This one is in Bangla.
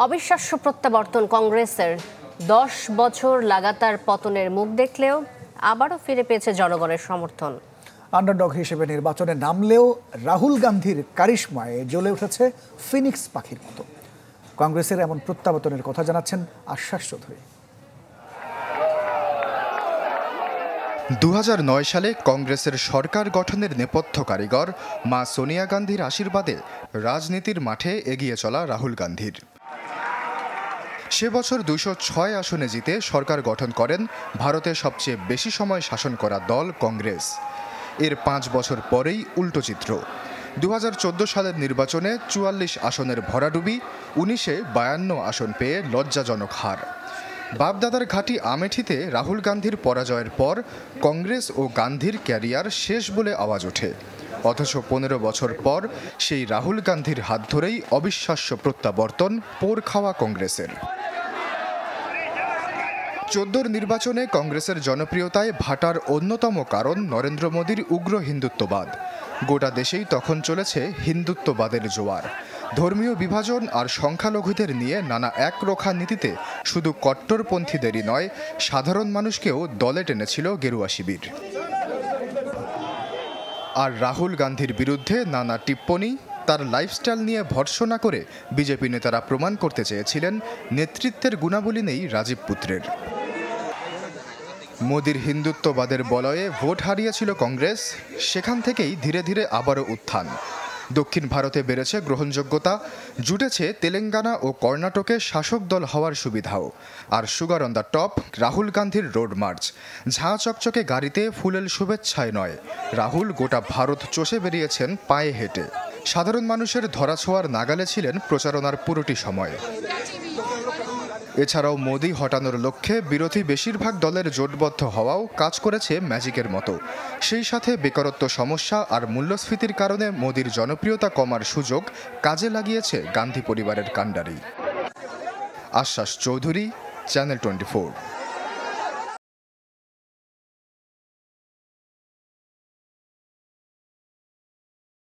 অবিশ্বাস্য প্রত্যাবর্তন কংগ্রেসের 10 বছর লাগাতার পতনের মুখ দেখলেও আবারও ফিরে পেয়েছে জনগণের সমর্থন। আন্ডারডগ হিসেবে নির্বাচনে নামলেও রাহুল গান্ধীর কারিশমায় জ্বলে উঠেছে ফিনিক্স পাখির মতো। কংগ্রেসের এমন প্রত্যাবর্তনের কথা জানাচ্ছেন আশ্বাস চৌধুরী। 2009 সালে কংগ্রেসের সরকার গঠনের নেপথ্য কারিগর মা সোনিয়া গান্ধীর আশীর্বাদে রাজনীতির মাঠে এগিয়ে চলা রাহুল গান্ধীর। সে বছর 206 আসনে জিতে সরকার গঠন করেন ভারতে সবচেয়ে বেশি সময় শাসন করা দল কংগ্রেস। এর 5 বছর পরেই উল্টো চিত্র। 2014 সালের নির্বাচনে 44 আসনের ভরাডুবি, 19-এ 52 আসন পেয়ে লজ্জাজনক হার। বাপদাদার ঘাঁটি আমেঠিতে রাহুল গান্ধীর পরাজয়ের পর কংগ্রেস ও গান্ধীর ক্যারিয়ার শেষ বলে আওয়াজ ওঠে। অথচ 15 বছর পর সেই রাহুল গান্ধীর হাত ধরেই অবিশ্বাস্য প্রত্যাবর্তন পোড় খাওয়া কংগ্রেসের। 14 নির্বাচনে কংগ্রেসের জনপ্রিয়তায় ভাটার অন্যতম কারণ নরেন্দ্র মোদীর উগ্র হিন্দুত্ববাদ। গোটা দেশেই তখন চলেছে হিন্দুত্ববাদের জোয়ার। ধর্মীয় বিভাজন আর সংখ্যালঘুদের নিয়ে নানা একরোখা নীতিতে শুধু কট্টরপন্থীদেরই নয়, সাধারণ মানুষকেও দলে টেনেছিল গেরুয়া শিবির। আর রাহুল গান্ধীর বিরুদ্ধে নানা টিপ্পনী, তার লাইফস্টাইল নিয়ে ভর্ৎসনা করে বিজেপি নেতারা প্রমাণ করতে চেয়েছিলেন নেতৃত্বের গুণাবলী নেই রাজীব পুত্রের। মোদির হিন্দুত্ববাদের বলয়ে ভোট হারিয়েছিল কংগ্রেস, সেখান থেকেই ধীরে ধীরে আবারও উত্থান। দক্ষিণ ভারতে বেড়েছে গ্রহণযোগ্যতা, জুটেছে তেলেঙ্গানা ও কর্ণাটকে শাসক দল হওয়ার সুবিধাও। আর sugar on the top Rahul গান্ধীর রোড মার্চ। ঝাঁ চকচকে গাড়িতে ফুলেল শুভেচ্ছায় নয়, রাহুল গোটা ভারত চষে বেরিয়েছেন পায়ে হেঁটে। সাধারণ মানুষের ধরাছোঁয়ার নাগালে ছিলেন প্রচারণার পুরোটি সময়। এছাড়াও মোদি হটানোর লক্ষ্যে বিরোধী বেশিরভাগ দলের জোটবদ্ধ হওয়াও কাজ করেছে ম্যাজিকের মতো। সেই সাথে বেকারত্ব সমস্যা আর মূল্যস্ফীতির কারণে মোদির জনপ্রিয়তা কমার সুযোগ কাজে লাগিয়েছে গান্ধী পরিবারের কাণ্ডারি। আশ্বাস চৌধুরী, চ্যানেল 24।